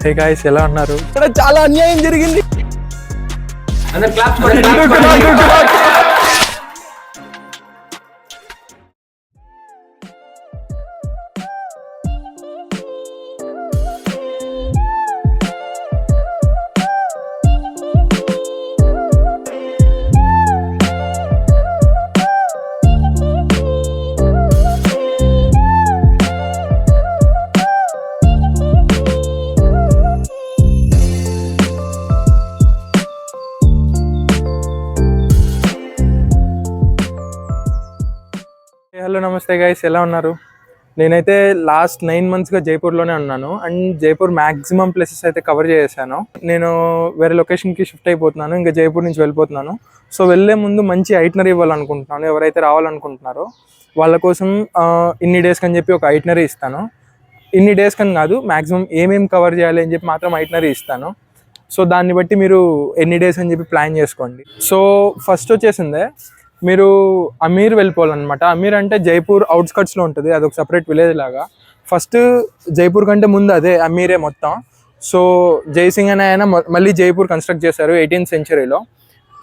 Hey guys, ఎలా ఉన్నారు? ఇక్కడ చాలా అన్యాయం జరిగింది. హలో నమస్తే గైస్, ఎలా ఉన్నారు? నేనైతే లాస్ట్ 9 monthsగా జైపూర్లోనే ఉన్నాను. అండ్ జైపూర్ మ్యాక్సిమం ప్లేసెస్ అయితే కవర్ చేశాను. నేను వేరే లొకేషన్కి షిఫ్ట్ అయిపోతున్నాను, ఇంకా జైపూర్ నుంచి వెళ్ళిపోతున్నాను. సో వెళ్ళే ముందు మంచి ఐటనరీ ఇవ్వాలనుకుంటున్నాను. ఎవరైతే రావాలనుకుంటున్నారో వాళ్ళ కోసం ఇన్ని డేస్కి అని చెప్పి ఒక ఐటనరీ ఇస్తాను. ఇన్ని డేస్కి అని కాదు, మ్యాక్సిమం ఏమేమి కవర్ చేయాలి అని చెప్పి మాత్రం ఐటనరీ ఇస్తాను. సో దాన్ని బట్టి మీరు ఎన్ని డేస్ అని చెప్పి ప్లాన్ చేసుకోండి. సో ఫస్ట్ వచ్చేసిందే మీరు అమీర్ వెళ్ళిపోవాలన్నమాట. అమీర్ అంటే జైపూర్ అవుట్స్కట్స్లో ఉంటుంది, అదొక సపరేట్ విలేజ్ లాగా. ఫస్ట్ జైపూర్ కంటే ముందు అదే అమీరే మొత్తం. సో జైసింగ్ అనే ఆయన మళ్ళీ జైపూర్ కన్స్ట్రక్ట్ చేశారు 18th century.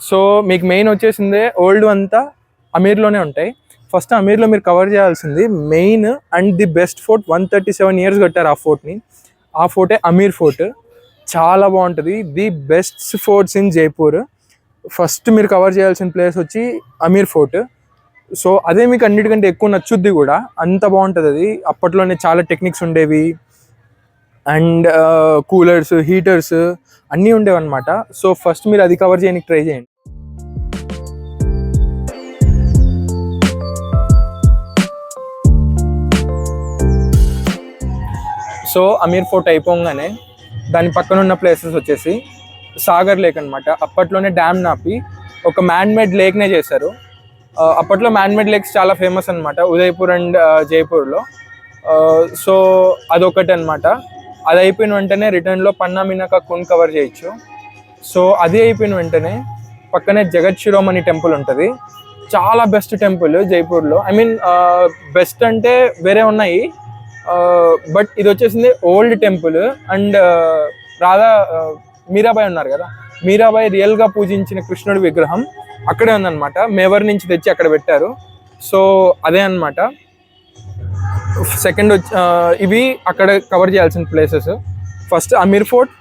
సో మీకు మెయిన్ వచ్చేసిందే ఓల్డ్ అంతా అమీర్లోనే ఉంటాయి. ఫస్ట్ అమీర్లో మీరు కవర్ చేయాల్సింది main and the best fort. 137 years కట్టారు ఆ ఫోర్ట్ని. ఆ ఫోర్టే అమీర్ ఫోర్ట్. చాలా బాగుంటుంది, the best forts in Jaipur. First మీరు కవర్ చేయాల్సిన ప్లేస్ వచ్చి అమీర్ ఫోర్ట్. సో అదే మీకు అన్నిటికంటే ఎక్కువ నచ్చుద్ది కూడా, అంత బాగుంటుంది అది. అప్పట్లోనే చాలా టెక్నిక్స్ ఉండేవి అండ్ కూలర్స్, హీటర్స్ అన్నీ ఉండేవి అనమాట. సో ఫస్ట్ మీరు అది కవర్ చేయడానికి ట్రై చేయండి. సో అమీర్ ఫోర్ట్ అయిపోగానే దాని పక్కన ఉన్న ప్లేసెస్ వచ్చేసి సాగర్ లేక్ అనమాట. అప్పట్లోనే డ్యామ్ నాపి ఒక మ్యాన్మేడ్ లేక్నే చేశారు. అప్పట్లో మ్యాన్మేడ్ లేక్స్ చాలా ఫేమస్ అనమాట ఉదయపూర్ అండ్ జైపూర్లో. సో అదొకటి అనమాట. అది అయిపోయిన వెంటనే రిటర్న్లో పన్నా మీనాకా కుండ్ కవర్ చేయొచ్చు. సో అది అయిపోయిన వెంటనే పక్కనే జగత్ శిరోమణి టెంపుల్ ఉంటుంది. చాలా బెస్ట్ టెంపుల్ జైపూర్లో. ఐ మీన్ బెస్ట్ అంటే వేరే ఉన్నాయి, బట్ ఇది వచ్చేసింది old temple. And Radha Mirabai ఉన్నారు కదా, మీరాబాయి రియల్గా పూజించిన కృష్ణుడి విగ్రహం అక్కడే ఉందన్నమాట. మేవర్ నుంచి తెచ్చి అక్కడ పెట్టారు. సో అదే అనమాట. సెకండ్ ఇవి అక్కడ కవర్ చేయాల్సిన ప్లేసెస్. ఫస్ట్ అమీర్ ఫోర్ట్,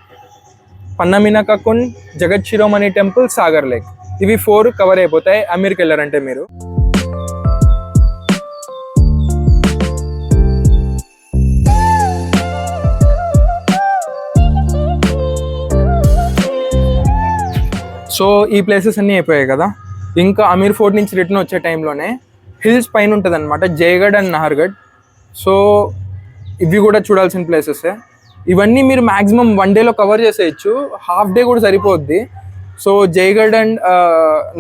పన్నా మీనాకా కుండ్, జగత్ శిరోమణి టెంపుల్, సాగర్ లేక్. ఇవి 4 కవర్ అయిపోతాయి అమీర్కి వెళ్ళారంటే మీరు. సో ఈ ప్లేసెస్ అన్నీ అయిపోయాయి కదా. ఇంకా అమీర్ ఫోర్ట్ నుంచి రిటర్న్ వచ్చే టైంలోనే హిల్స్ పైన ఉంటుంది అనమాట, జయగఢ్ అండ్ నహర్గఢ్. సో ఇవి కూడా చూడాల్సిన ప్లేసెసే. ఇవన్నీ మీరు మ్యాక్సిమం 1 dayలో కవర్ చేసేయచ్చు, హాఫ్ డే కూడా సరిపోద్ది. సో జయగఢ్ అండ్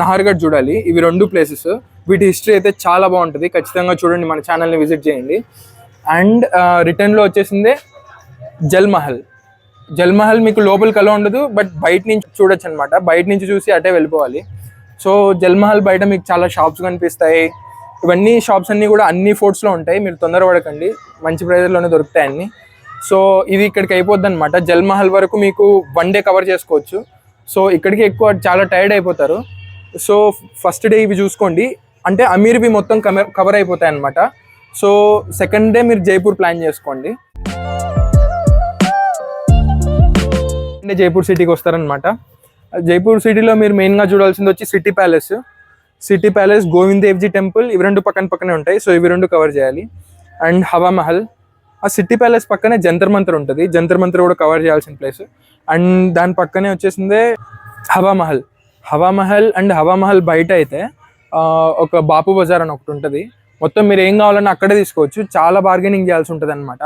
నహర్గఢ్ చూడాలి, ఇవి 2 ప్లేసెస్. వీటి హిస్టరీ అయితే చాలా బాగుంటుంది, ఖచ్చితంగా చూడండి, మన ఛానల్ని విజిట్ చేయండి. అండ్ రిటర్న్లో వచ్చేసిందే జల్మహల్. జల్మహల్ మీకు లోపలికి అలా ఉండదు, బట్ బయట నుంచి చూడొచ్చు అనమాట. బయట నుంచి చూసి అటే వెళ్ళిపోవాలి. సో జల్మహల్ బయట మీకు చాలా షాప్స్ కనిపిస్తాయి. ఇవన్నీ షాప్స్ అన్నీ కూడా అన్ని ఫోర్ట్స్లో ఉంటాయి, మీరు తొందరపడకండి, మంచి ప్రైజ్లోనే దొరుకుతాయి అన్నీ. సో ఇది ఇక్కడికి అయిపోద్ది అనమాట. జల్మహల్ వరకు మీకు 1 day కవర్ చేసుకోవచ్చు. సో ఇక్కడికి ఎక్కువ చాలా టైర్డ్ అయిపోతారు. సో ఫస్ట్ డే ఇవి చూసుకోండి, అంటే అమీర్వి మొత్తం కవర్ అయిపోతాయి అనమాట. సో సెకండ్ డే మీరు జైపూర్ ప్లాన్ చేసుకోండి. జైపూర్ సిటీకి వస్తారనమాట. జైపూర్ సిటీలో మీరు మెయిన్గా చూడాల్సింది వచ్చి city palace. City palace, Govind Devji temple, ఇవి 2 పక్కనే ఉంటాయి. సో ఇవి 2 కవర్ చేయాలి. అండ్ హవా మహల్. ఆ సిటీ ప్యాలెస్ పక్కనే జంతర్ మంతర్ ఉంటుంది, జంతర్ మంతర్ కూడా కవర్ చేయాల్సిన ప్లేస్. అండ్ దాని పక్కనే వచ్చేసిందే హవా మహల్. హవా మహల్ అండ్ హవా మహల్ బయట అయితే ఒక బాపు బజార్ అని ఒకటి ఉంటుంది. మొత్తం మీరు ఏం కావాలన్నా అక్కడే తీసుకోవచ్చు, చాలా బార్గెనింగ్ చేయాల్సి ఉంటుంది అనమాట.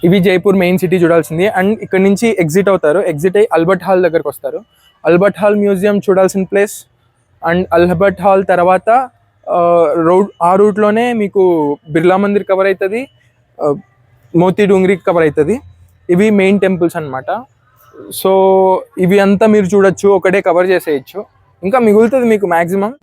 ఇవి జైపూర్ మెయిన్ సిటీ చూడాల్సింది. అండ్ ఇక్కడ నుంచి ఎగ్జిట్ అవుతారు, ఎగ్జిట్ అయ్యి అల్బర్ట్ హాల్ దగ్గరకు వస్తారు. అల్బర్ట్ హాల్ మ్యూజియం చూడాల్సిన ప్లేస్. అండ్ అల్బర్ట్ హాల్ తర్వాత ఆ రూట్లోనే మీకు బిర్లా మందిర్ కవర్ అవుతుంది, మోతీ డూంగ్రీ కవర్ అవుతుంది. ఇవి మెయిన్ టెంపుల్స్ అనమాట. సో ఇవి అంతా మీరు చూడొచ్చు, ఒకటే కవర్ చేసేయచ్చు, ఇంకా మిగులుతుంది మీకు maximum.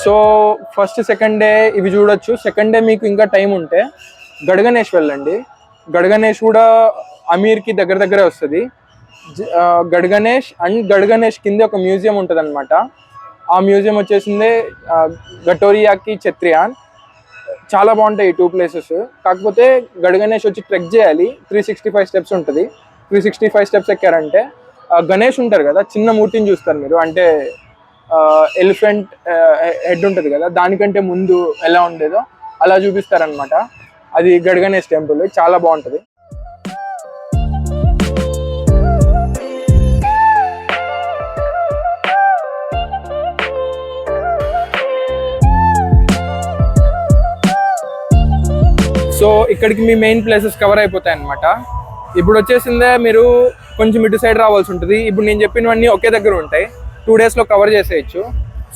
So first second day ఇవి చూడొచ్చు. సెకండ్ డే మీకు ఇంకా టైం ఉంటే గడ్గనేష్ వెళ్ళండి. గడ్గనేష్ కూడా అమీర్కి దగ్గరే వస్తుంది. గడ్గనేష్ కింద ఒక మ్యూజియం ఉంటుంది అనమాట. ఆ మ్యూజియం వచ్చేసిందే గటోరియాకి చత్రియాన్. చాలా బాగుంటాయి ఈ 2 ప్లేసెస్. కాకపోతే గడ్గనేష్ వచ్చి ట్రెక్ చేయాలి. 365 స్టెప్స్ ఉంటుంది. 365 స్టెప్స్ ఎక్కారంటే గణేష్ ఉంటారు కదా, చిన్న మూర్తిని చూస్తారు మీరు. అంటే ఎలిఫెంట్ హెడ్ ఉంటుంది కదా, దానికంటే ముందు ఎలా ఉండేదో అలా చూపిస్తారనమాట. అది గడ్గనేష్ టెంపుల్, చాలా బాగుంటుంది. సో ఇక్కడికి మీ మెయిన్ ప్లేసెస్ కవర్ అయిపోతాయి అన్నమాట. ఇప్పుడు వచ్చేసిందే మీరు కొంచెం ఇటు సైడ్ రావాల్సి ఉంటుంది. ఇప్పుడు నేను చెప్పినవన్నీ ఒకే దగ్గర ఉంటాయి, 2 డేస్లో కవర్ చేసేయచ్చు.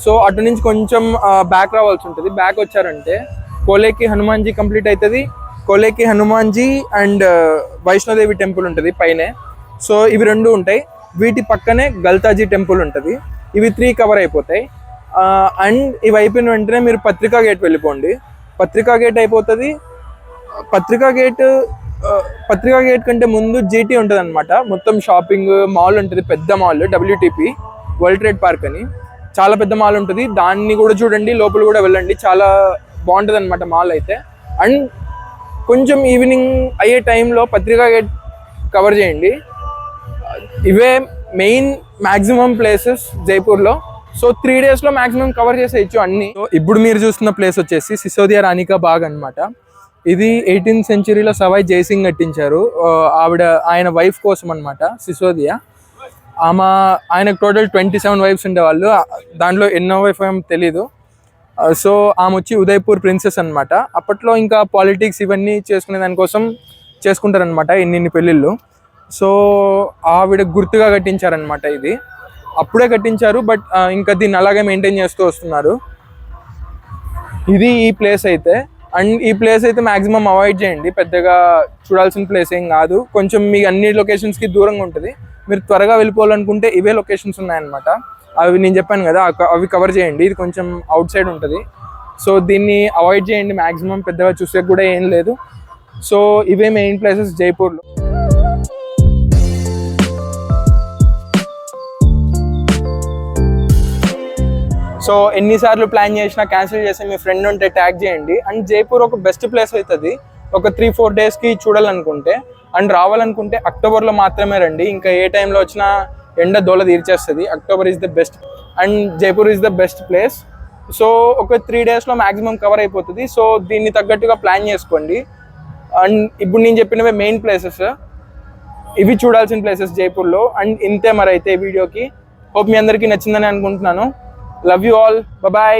సో అటు నుంచి కొంచెం బ్యాక్ రావాల్సి ఉంటుంది. బ్యాక్ వచ్చారంటే కోలేకి హనుమాన్జీ కంప్లీట్ అవుతుంది. కోలేకి హనుమాన్జీ అండ్ వైష్ణోదేవి టెంపుల్ ఉంటుంది పైనే. సో ఇవి 2 ఉంటాయి. వీటి పక్కనే గల్తాజీ టెంపుల్ ఉంటుంది. ఇవి 3 కవర్ అయిపోతాయి. అండ్ ఇవి అయిపోయిన వెంటనే మీరు పత్రికా గేట్ వెళ్ళిపోండి. పత్రికా గేట్ అయిపోతుంది. పత్రికా గేట్ కంటే ముందు జీటీ ఉంటుంది అనమాట. మొత్తం షాపింగ్ మాల్ ఉంటుంది, పెద్ద mall, WTP world trade park అని. చాలా పెద్ద మాల్ ఉంటుంది. దాన్ని కూడా చూడండి, లోపల కూడా వెళ్ళండి, చాలా బాగుంటుంది అనమాట మాల్ అయితే. అండ్ కొంచెం ఈవినింగ్ అయ్యే టైంలో పత్రికా గేట్ కవర్ చేయండి. ఇవే మెయిన్ మ్యాక్సిమం ప్లేసెస్ జైపూర్లో. సో 3 డేస్లో మ్యాక్సిమం కవర్ చేసేయచ్చు అన్ని. సో ఇప్పుడు మీరు చూస్తున్న ప్లేస్ వచ్చేసి సిసోదియా రాణి కా బాగ్ అనమాట. ఇది 18th సెంచరీలో సవాయ్ జైసింగ్ కట్టించారు. ఆయన వైఫ్ కోసం అనమాట సిసోదియా. ఆయనకు టోటల్ 27 వైఫ్స్ ఉండేవాళ్ళు. దాంట్లో ఎన్నో వైఫ్ ఏమో తెలీదు. సో ఆమె వచ్చి ఉదయ్పూర్ ప్రిన్సెస్ అనమాట. అప్పట్లో ఇంకా పాలిటిక్స్ ఇవన్నీ చేసుకునే దానికోసం చేసుకుంటారనమాట ఇన్ని పెళ్ళిళ్ళు. సో ఆవిడ గుర్తుగా కట్టించారనమాట. ఇది అప్పుడే కట్టించారు, బట్ ఇంకా దీన్ని అలాగే మెయింటైన్ చేస్తూ వస్తున్నారు. ఇది ఈ ప్లేస్ అయితే. అండ్ ఈ ప్లేస్ అయితే మ్యాక్సిమం అవాయిడ్ చేయండి, పెద్దగా చూడాల్సిన ప్లేస్ ఏం కాదు. కొంచెం మీ అన్ని లొకేషన్స్కి దూరంగా ఉంటుంది. మీరు త్వరగా వెళ్ళిపోవాలనుకుంటే ఇవే లొకేషన్స్ ఉన్నాయన్నమాట. అవి నేను చెప్పాను కదా, అవి కవర్ చేయండి. ఇది కొంచెం అవుట్ సైడ్ ఉంటుంది. సో దీన్ని అవాయిడ్ చేయండి మ్యాక్సిమం, పెద్దగా చూసే కూడా ఏం లేదు. సో ఇవే మెయిన్ ప్లేసెస్ జైపూర్లో. సో ఎన్నిసార్లు ప్లాన్ చేసినా క్యాన్సిల్ చేసి మీ ఫ్రెండ్ ఉంటే ట్యాగ్ చేయండి. అండ్ జైపూర్ ఒక బెస్ట్ ప్లేస్ అవుతుంది ఒక 3-4 డేస్కి చూడాలనుకుంటే. అండ్ రావాలనుకుంటే అక్టోబర్లో మాత్రమే రండి. ఇంకా ఏ టైంలో వచ్చినా ఎండ దోల తీర్చేస్తుంది. October is the best and Jaipur is the best place. So ఒక 3 డేస్లో మ్యాక్సిమం కవర్ అయిపోతుంది. సో దీన్ని తగ్గట్టుగా ప్లాన్ చేసుకోండి. అండ్ ఇప్పుడు నేను చెప్పినవే మెయిన్ ప్లేసెస్, ఇవి చూడాల్సిన ప్లేసెస్ జైపూర్లో. అండ్ ఇంతే మరి అయితే వీడియోకి. హోప్ మీ అందరికీ నచ్చిందని అనుకుంటున్నాను. Love you all. Bye-bye.